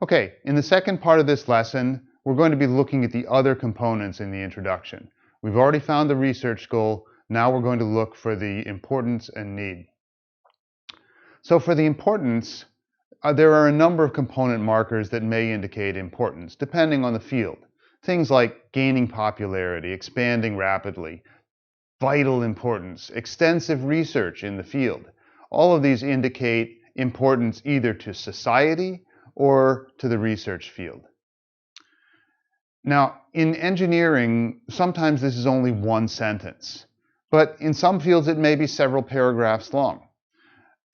Okay, in the second part of this lesson, we're going to be looking at the other components in the introduction. We've already found the research goal. Now we're going to look for the importance and need. So for the importance, there are a number of component markers that may indicate importance, depending on the field. Things like gaining popularity, expanding rapidly, vital importance, extensive research in the field. All of these indicate importance either to society or to the research field. Now, in engineering, sometimes this is only one sentence, but in some fields it may be several paragraphs long.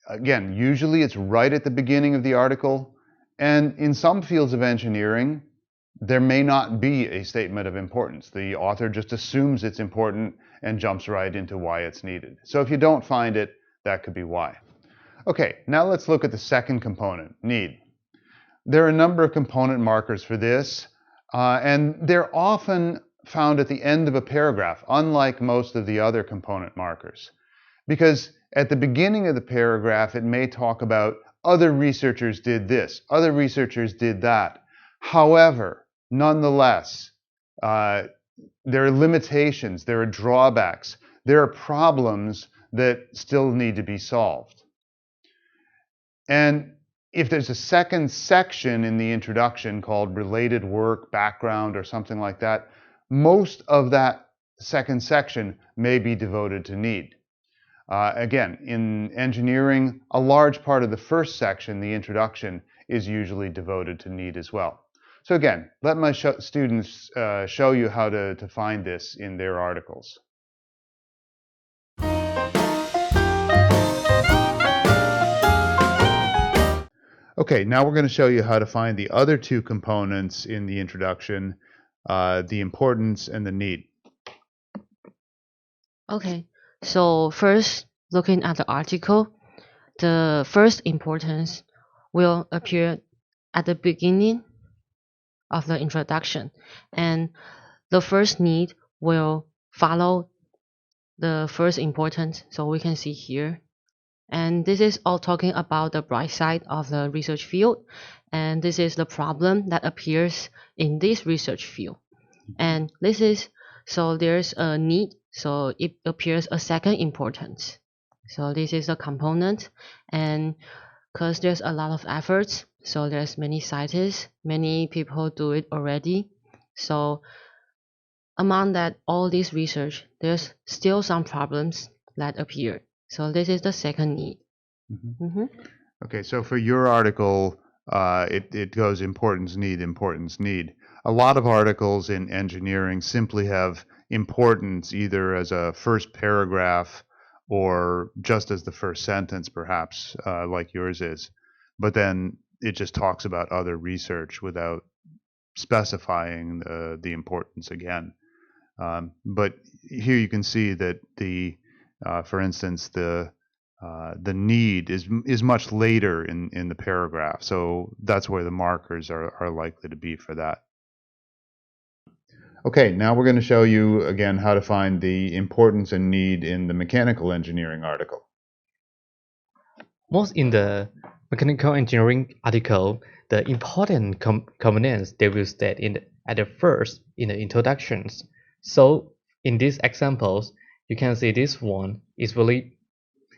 Again, usually it's right at the beginning of the article, and in some fields of engineering, there may not be a statement of importance. The author just assumes it's important and jumps right into why it's needed. So if you don't find it, that could be why. Okay, now let's look at the second component, need. There are a number of component markers for this, and they're often found at the end of a paragraph, unlike most of the other component markers. Because at the beginning of the paragraph, it may talk about other researchers did this, other researchers did that. However, nonetheless, there are limitations, there are drawbacks, there are problems that still need to be solved. And if there's a second section in the introduction called related work, background, or something like that, most of that second section may be devoted to need. Again, in engineering, a large part of the first section, the introduction, is usually devoted to need as well. So again, let my students show you how to find this in their articles. Okay, now we're going to show you how to find the other two components in the introduction, the importance and the need. Okay, so first, looking at the article, the first importance will appear at the beginning of the introduction, and the first need will follow the first importance, so we can see here. And this is all talking about the bright side of the research field, and this is the problem that appears in this research field. And this is, so there's a need, so it appears a second importance. So this is a component, and because there's a lot of efforts, so there's many scientists, many people do it already. So among that, all this research, there's still some problems that appear. So this is the second need. Okay, so for your article, it goes importance, need, importance, need. A lot of articles in engineering simply have importance either as a first paragraph or just as the first sentence, perhaps, like yours is. But then it just talks about other research without specifying the importance again. But here you can see that for instance, the need is much later in the paragraph, so that's where the markers are likely to be for that. Okay, now we're going to show you again how to find the importance and need in the mechanical engineering article. Most in the mechanical engineering article, the important components they will state at the first in the introductions. So in these examples, you can see this one is really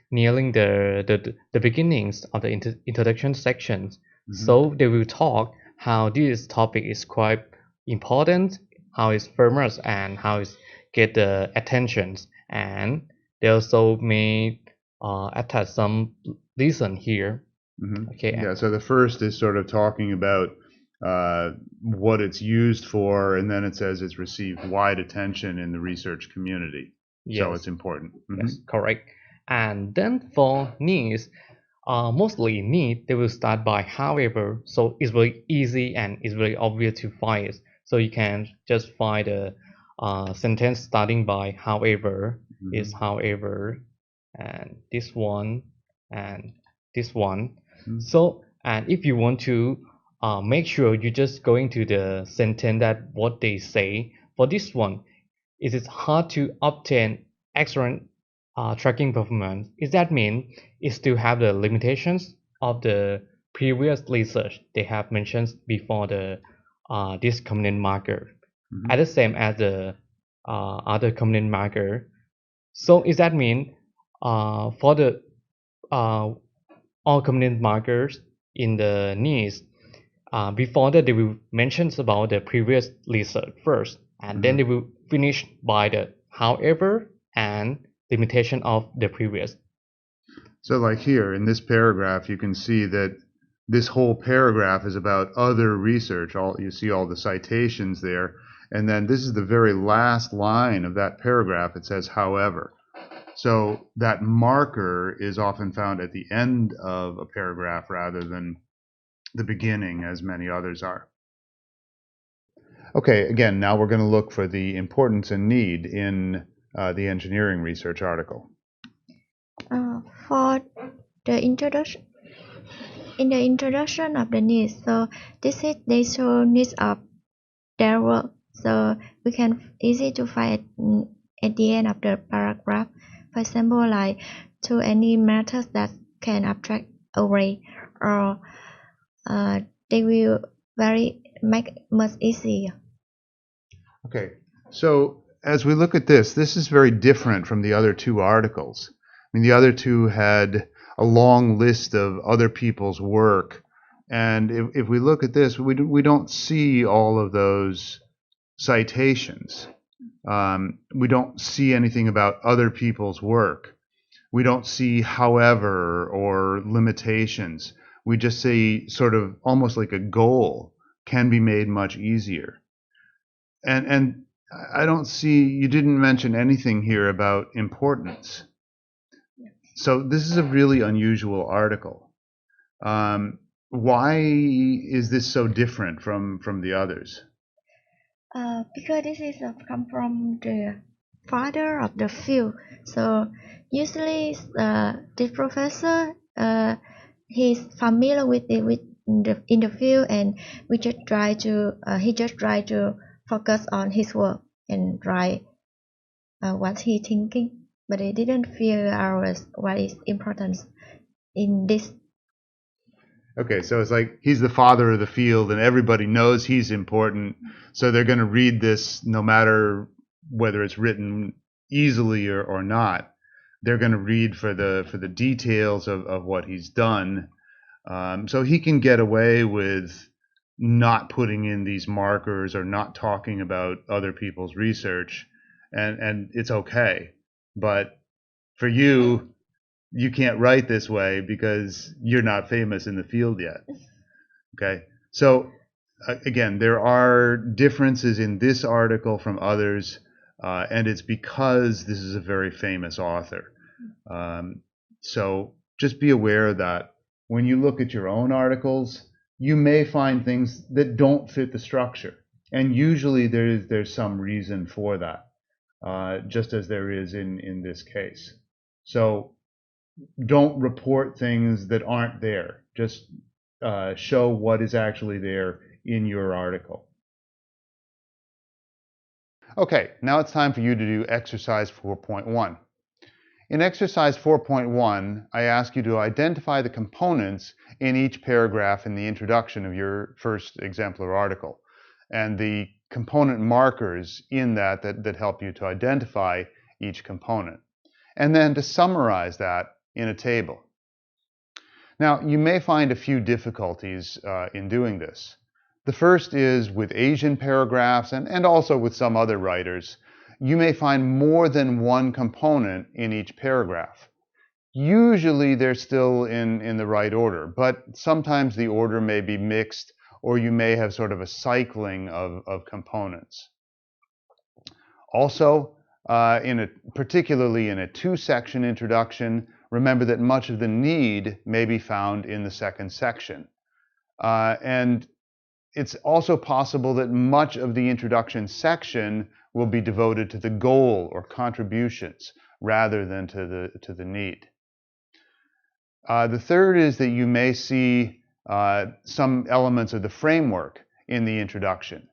nearing the beginnings of the introduction sections. So they will talk how this topic is quite important, how it's famous, and how it get the attentions, and they also may attach some reason here. Okay. Yeah, so the first is sort of talking about what it's used for, and then it says it's received wide attention in the research community. Yes. So it's important. Yes, correct. And then for needs, mostly need, they will start by however, so it's very easy and it's very obvious to find it. So you can just find a sentence starting by however, is however, and this one, and this one. So, and if you want to make sure you're just going to the sentence that what they say, for this one, it is hard to obtain excellent tracking performance. Is that mean it still have the limitations of the previous research they have mentioned before the this component marker Mhm. at the same as the other component marker. So is that mean for the all component markers in the needs before that they will mention about the previous research first, and then they will finish by the however and limitation of the previous. So like here in this paragraph, you can see that this whole paragraph is about other research. You see all the citations there. And then this is the very last line of that paragraph. It says, however. So that marker is often found at the end of a paragraph rather than the beginning, as many others are. Okay, again, now we're going to look for the importance and need in the engineering research article. For the introduction, in the introduction of the needs, so this is they show needs of their work, so we can easy to find at the end of the paragraph. For example, like to any methods that can abstract array, or they will make much easier. Okay, so as we look at this is very different from the other two articles. I mean, the other two had a long list of other people's work, and if we look at this, we don't see all of those citations. We don't see anything about other people's work. We don't see however or limitations. We just see sort of almost like a goal can be made much easier. And I don't see, you didn't mention anything here about importance. So this is a really unusual article. Why is this so different from the others? Because this is come from the father of the field. So usually the professor he's familiar with it in the field, and we just try to he just try to focus on his work and write what he thinking, but he didn't figure out what is important in this. Okay, so it's like he's the father of the field and everybody knows he's important, so they're going to read this no matter whether it's written easily or not. They're going to read for the details of what he's done. So he can get away with not putting in these markers or not talking about other people's research, and it's okay. But for you, you can't write this way because you're not famous in the field yet. Okay, so again, there are differences in this article from others, and it's because this is a very famous author. So just be aware that when you look at your own articles, you may find things that don't fit the structure, and usually there's some reason for that, just as there is in this case. So don't report things that aren't there. Just show what is actually there in your article. Okay, now it's time for you to do exercise 4.1. In exercise 4.1, I ask you to identify the components in each paragraph in the introduction of your first exemplar article, and the component markers in that help you to identify each component, and then to summarize that in a table. Now, you may find a few difficulties in doing this. The first is with Asian paragraphs and also with some other writers. You may find more than one component in each paragraph. Usually they're still in the right order, but sometimes the order may be mixed, or you may have sort of a cycling of components. Also, particularly in a two-section introduction, remember that much of the need may be found in the second section. And it's also possible that much of the introduction section will be devoted to the goal or contributions rather than to the need. The third is that you may see some elements of the framework in the introduction.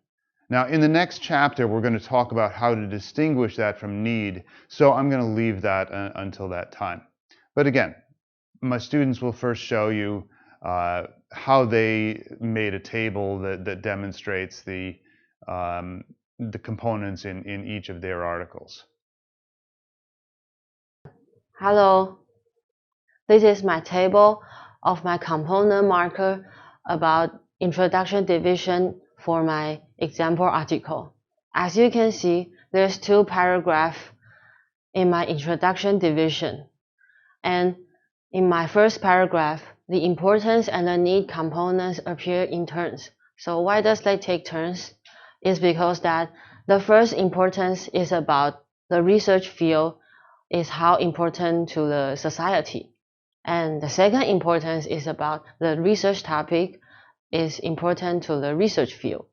Now, in the next chapter, we're going to talk about how to distinguish that from need, so I'm going to leave that until that time. But again, my students will first show you how they made a table that demonstrates the components in each of their articles. Hello, this is my table of my component marker about introduction division for my example article. As you can see, there's 2 paragraphs in my introduction division. And in my first paragraph, the importance and the need components appear in turns. So why does they take turns? It's because that the first importance is about the research field, is how important to the society. And the second importance is about the research topic is important to the research field.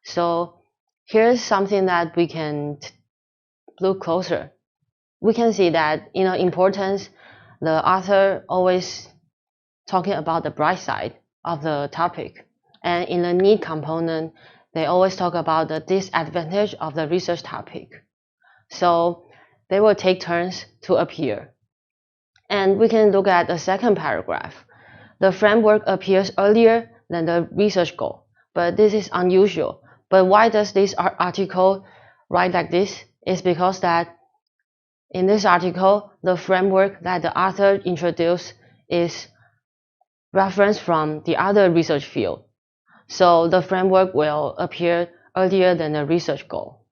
So here's something that we can look closer. We can see that importance, the author always talking about the bright side of the topic. And in the need component, they always talk about the disadvantage of the research topic. So they will take turns to appear. And we can look at the second paragraph. The framework appears earlier than the research goal, but this is unusual. But why does this article write like this? It's because that in this article, the framework that the author introduced is reference from the other research field. So the framework will appear earlier than the research goal.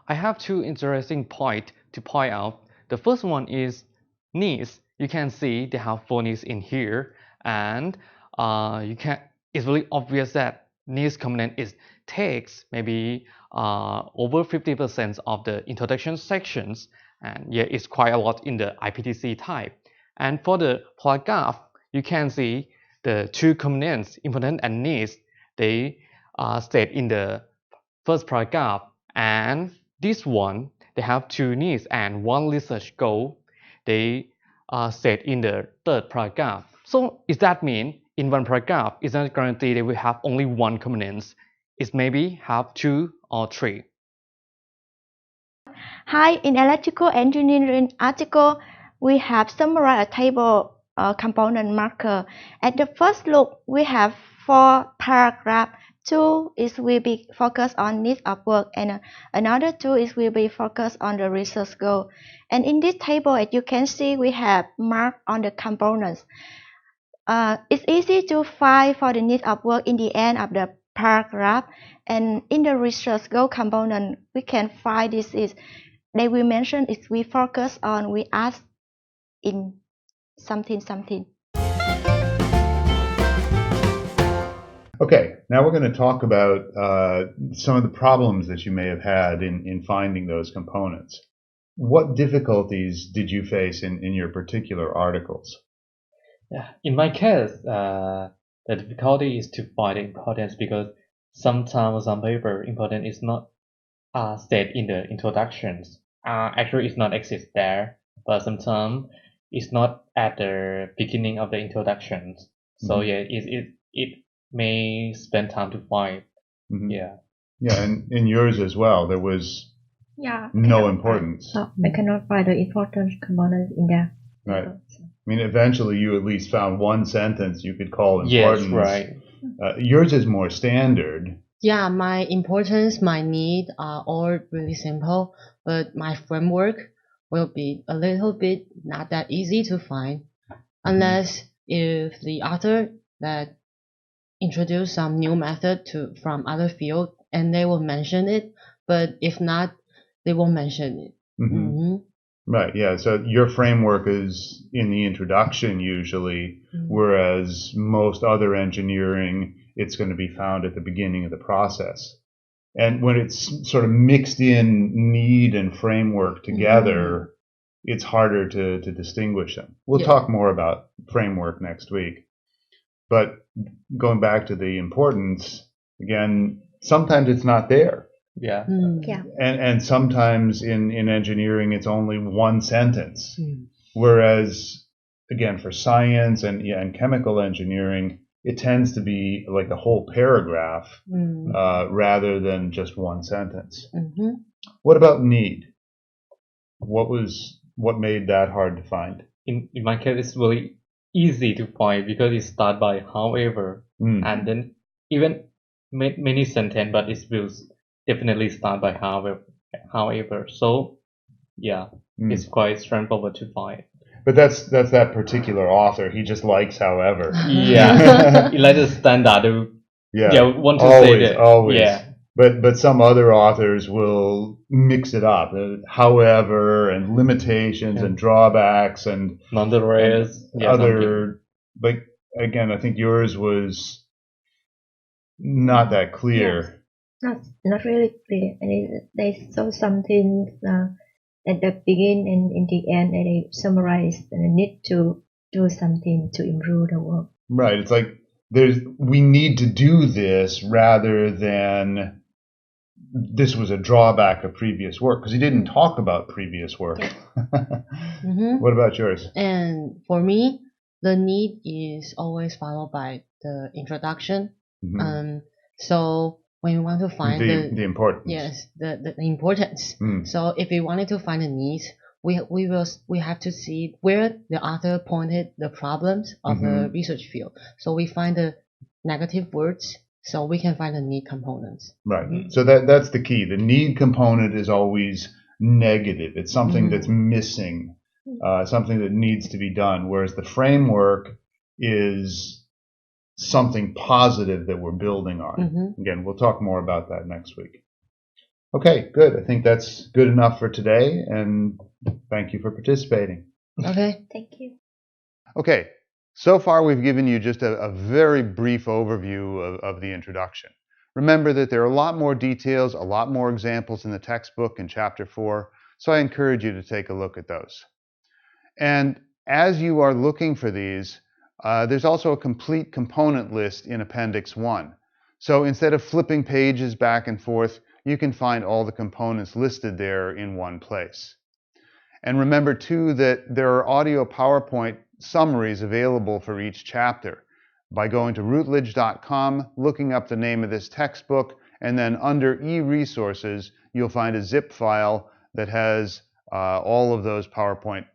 I have 2 interesting points to point out. The first one is needs. You can see they have 4 needs in here, and it's really obvious that needs component takes maybe over 50% of the introduction sections, and yeah, it's quite a lot in the IPTC type. And for the paragraph, you can see the 2 components, important and needs, they are stated in the first paragraph, and this one, they have 2 needs and 1 research goal. They are set in the third paragraph. So does that mean in 1 paragraph, it's not guaranteed they will have only 1 component? It maybe have 2 or 3. Hi, in electrical engineering article, we have summarized a table component marker. At the first look, we have 4 paragraphs. 2 will be focused on needs of work, and another 2 will be focused on the research goal. And in this table, as you can see, we have marked on the components. It's easy to find for the needs of work in the end of the paragraph, and in the research goal component, we can find this is they will mention if we focus on we ask in something. Okay, now we're going to talk about some of the problems that you may have had in finding those components. What difficulties did you face in your particular articles? Yeah, in my case, the difficulty is to find the importance, because sometimes some paper important is not stated in the introductions. Actually, it's not exist there, but sometimes it's not at the beginning of the introductions. So yeah, it may spend time to find. Yeah, and in yours as well, there was no importance. I cannot find the important component in there. Right. I mean, eventually you at least found 1 sentence you could call importance. Yes, right. Yours is more standard. Yeah, my importance, my need are all really simple, but my framework will be a little bit not that easy to find, unless if the author that introduce some new method from other field and they will mention it, but if not, they won't mention it. Right, yeah, so your framework is in the introduction usually, whereas most other engineering, it's going to be found at the beginning of the process. And when it's sort of mixed in need and framework together, it's harder to distinguish them. We'll talk more about framework next week. But going back to the importance, again, sometimes it's not there. Yeah. And sometimes in engineering, it's only 1 sentence. Whereas, again, for science and chemical engineering, it tends to be like a whole paragraph rather than just 1 sentence. What about need? What made that hard to find? in my case, it's really easy to find because it starts by however, and then even many sentence, but it will definitely start by however. So yeah, it's quite straightforward to find. But that's that particular author. He just likes however. Yeah, it like a standard. Want to say that. Always. Yeah. But some other authors will mix it up. However, and limitations and drawbacks and nonetheless, other. But again, I think yours was not that clear. Not really clear. And they saw something at the beginning and in the end, and they summarize and need to do something to improve the work. Right. It's like we need to do this rather than this was a drawback of previous work, because he didn't talk about previous work. What about yours? And for me, the need is always followed by the introduction. So when we want to find the importance. Yes, the importance. So if we wanted to find the needs, we have to see where the author pointed the problems of the research field. So we find the negative words, so we can find the need components. Right. So that's the key. The need component is always negative. It's something that's missing, something that needs to be done. Whereas the framework is something positive that we're building on. Again, we'll talk more about that next week. Okay, good. I think that's good enough for today, and thank you for participating. Okay. Thank you. Okay, so far we've given you just a very brief overview of the introduction. Remember that there are a lot more details, a lot more examples in the textbook in Chapter 4, so I encourage you to take a look at those. And as you are looking for these, there's also a complete component list in Appendix 1. So instead of flipping pages back and forth, you can find all the components listed there in one place. And remember too that there are audio PowerPoint summaries available for each chapter by going to routledge.com, looking up the name of this textbook, and then under e-resources, you'll find a zip file that has all of those PowerPoint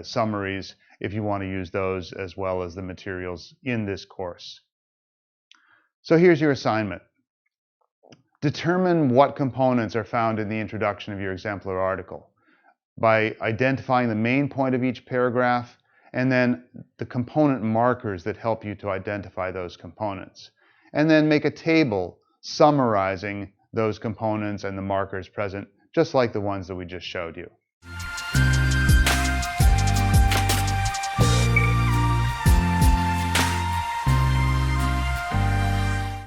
summaries if you want to use those as well as the materials in this course. So here's your assignment. Determine what components are found in the introduction of your exemplar article by identifying the main point of each paragraph and then the component markers that help you to identify those components. And then make a table summarizing those components and the markers present, just like the ones that we just showed you.